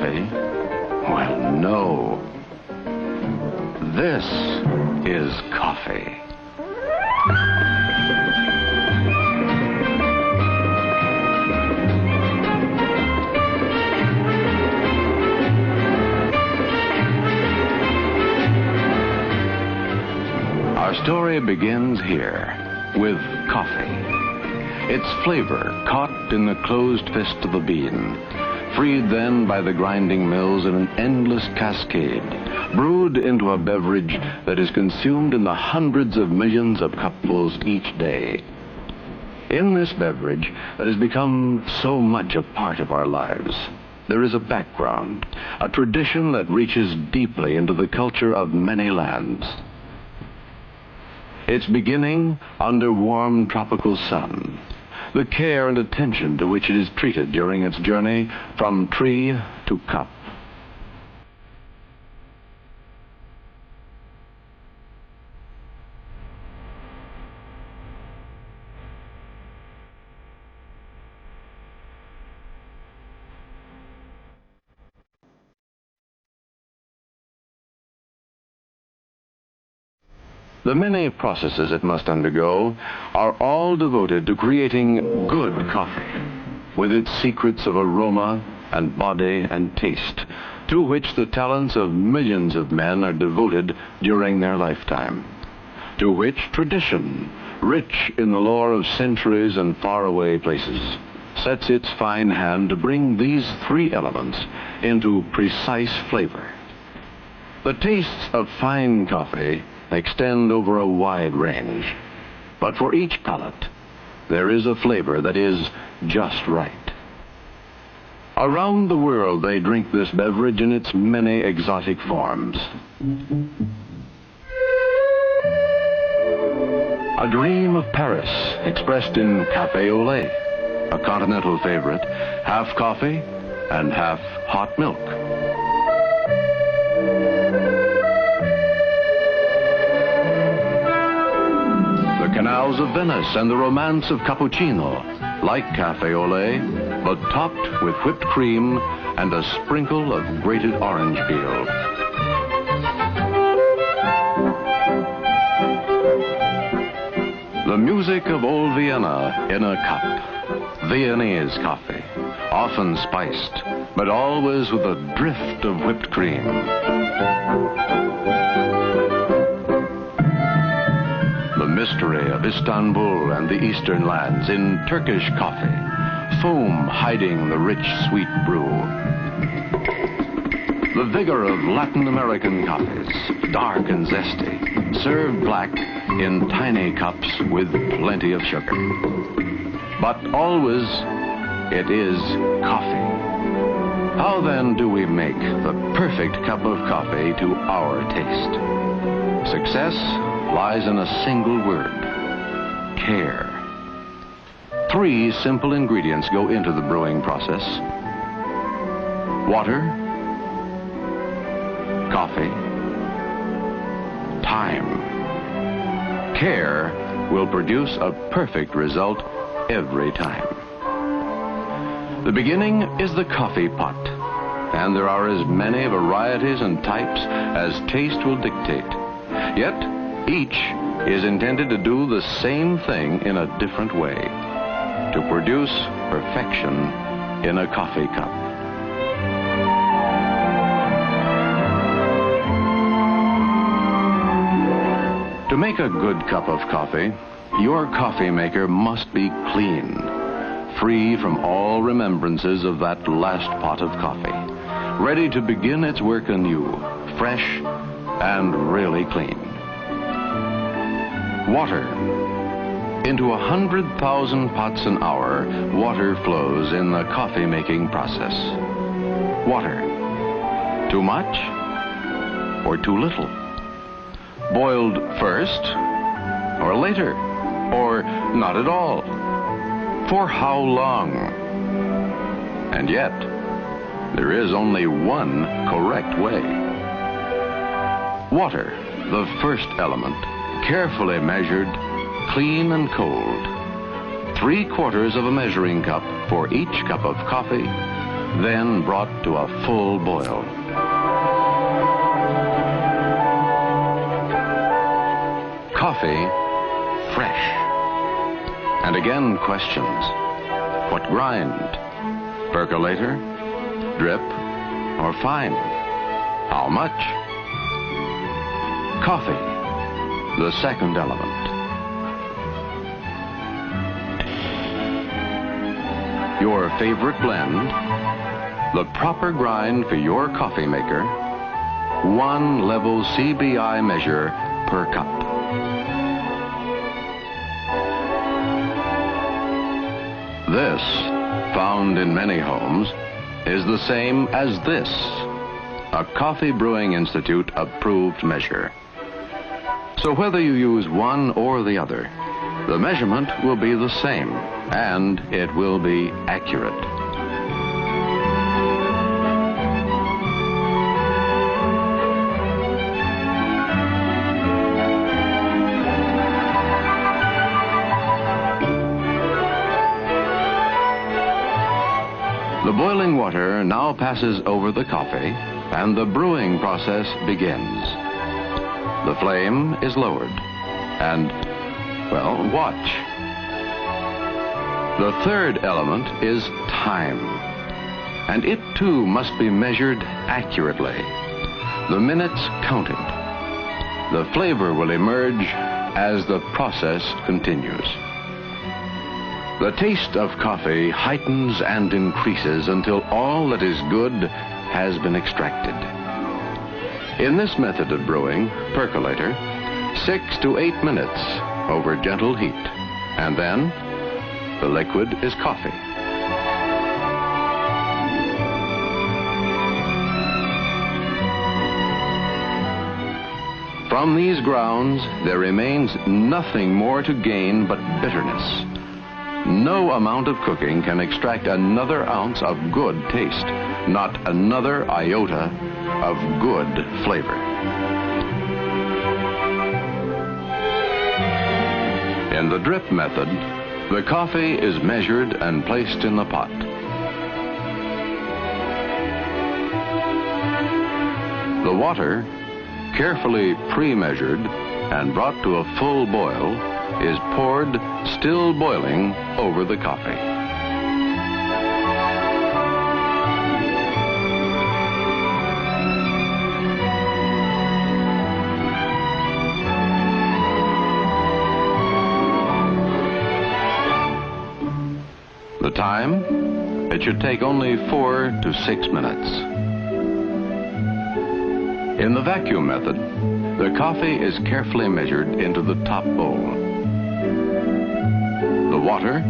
coffee? Well, no. This is coffee. Our story begins here with coffee. Its flavor caught in the closed fist of the bean, freed then by the grinding mills in an endless cascade, brewed into a beverage that is consumed in the hundreds of millions of cupfuls each day. In this beverage that has become so much a part of our lives, there is a background, a tradition that reaches deeply into the culture of many lands. Its beginning under warm tropical sun, the care and attention to which it is treated during its journey from tree to cup. The many processes it must undergo are all devoted to creating good coffee, with its secrets of aroma and body and taste, to which the talents of millions of men are devoted during their lifetime, to which tradition, rich in the lore of centuries and faraway places, sets its fine hand to bring these three elements into precise flavor. The tastes of fine coffee extend over a wide range, but for each palate, there is a flavor that is just right. Around the world, they drink this beverage in its many exotic forms. A dream of Paris, expressed in café au lait, a continental favorite, half coffee and half hot milk. Canals of Venice and the romance of cappuccino, like cafe au lait, but topped with whipped cream and a sprinkle of grated orange peel. The music of old Vienna in a cup. Viennese coffee, often spiced, but always with a drift of whipped cream. Mystery of Istanbul and the eastern lands in Turkish coffee, foam hiding the rich, sweet brew. The vigor of Latin American coffees, dark and zesty, served black in tiny cups with plenty of sugar. But always, it is coffee. How then do we make the perfect cup of coffee to our taste? Success lies in a single word: care. Three simple ingredients go into the brewing process: water, coffee, time. Care will produce a perfect result every time. The beginning is the coffee pot, and there are as many varieties and types as taste will dictate. Yet, each is intended to do the same thing in a different way, to produce perfection in a coffee cup. To make a good cup of coffee, your coffee maker must be clean, free from all remembrances of that last pot of coffee, ready to begin its work anew, fresh and really clean. Water. Into 100,000 pots an hour, water flows in the coffee-making process. Water. Too much or too little? Boiled first or later? Or not at all? For how long? And yet, there is only one correct way. Water, the first element, carefully measured, clean and cold. 3/4 of a measuring cup for each cup of coffee, then brought to a full boil. Coffee, fresh. And again questions. What grind? Percolator? Drip? Or fine? How much? Coffee, the second element. Your favorite blend, the proper grind for your coffee maker, 1 level CBI measure per cup. This, found in many homes, is the same as this, a Coffee Brewing Institute approved measure. So whether you use one or the other, the measurement will be the same, and it will be accurate. The boiling water now passes over the coffee, and the brewing process begins. The flame is lowered, and, well, watch. The third element is time, and it too must be measured accurately. The minutes counted. The flavor will emerge as the process continues. The taste of coffee heightens and increases until all that is good has been extracted. In this method of brewing, percolator, 6 to 8 minutes over gentle heat, and then the liquid is coffee. From these grounds, there remains nothing more to gain but bitterness. No amount of cooking can extract another ounce of good taste, not another iota of good flavor. In the drip method, the coffee is measured and placed in the pot. The water, carefully pre-measured and brought to a full boil, is poured, still boiling, over the coffee. The time? It should take only 4 to 6 minutes. In the vacuum method, the coffee is carefully measured into the top bowl. The water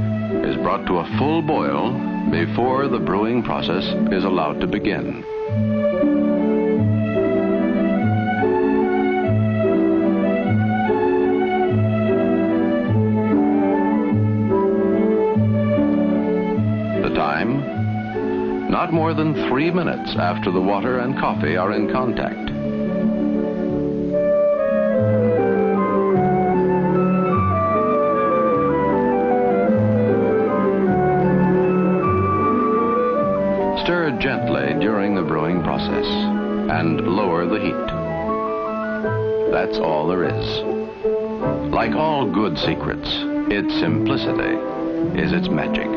is brought to a full boil before the brewing process is allowed to begin. The time? Not more than 3 minutes after the water and coffee are in contact. Stir gently during the brewing process and lower the heat. That's all there is. Like all good secrets, its simplicity is its magic.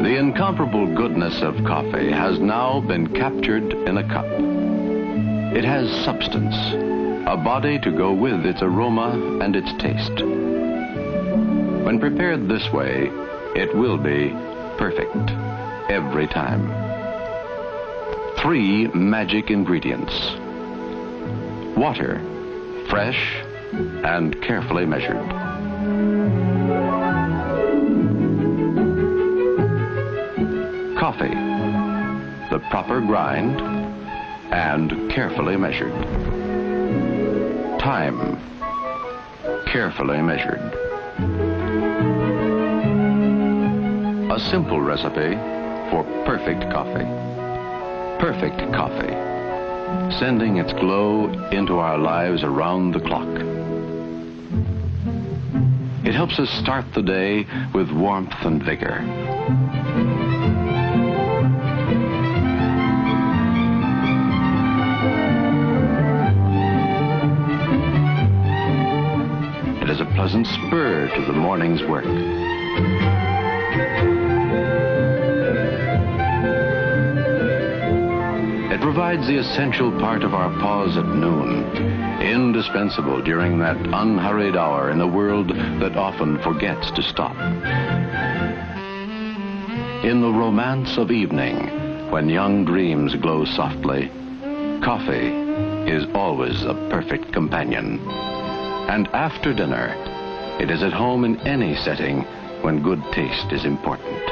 The incomparable goodness of coffee has now been captured in a cup. It has substance, a body to go with its aroma and its taste. When prepared this way, it will be perfect every time. 3 magic ingredients. Water, fresh and carefully measured. Coffee, the proper grind and carefully measured. Time, carefully measured. A simple recipe for perfect coffee. Perfect coffee, sending its glow into our lives around the clock. It helps us start the day with warmth and vigor. It is a pleasant spur to the morning's work. It provides the essential part of our pause at noon, indispensable during that unhurried hour in a world that often forgets to stop. In the romance of evening, when young dreams glow softly, coffee is always a perfect companion. And after dinner, it is at home in any setting when good taste is important.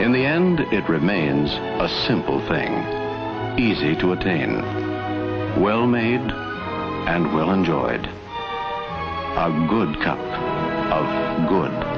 In the end, it remains a simple thing, easy to attain, well made and well enjoyed. A good cup of good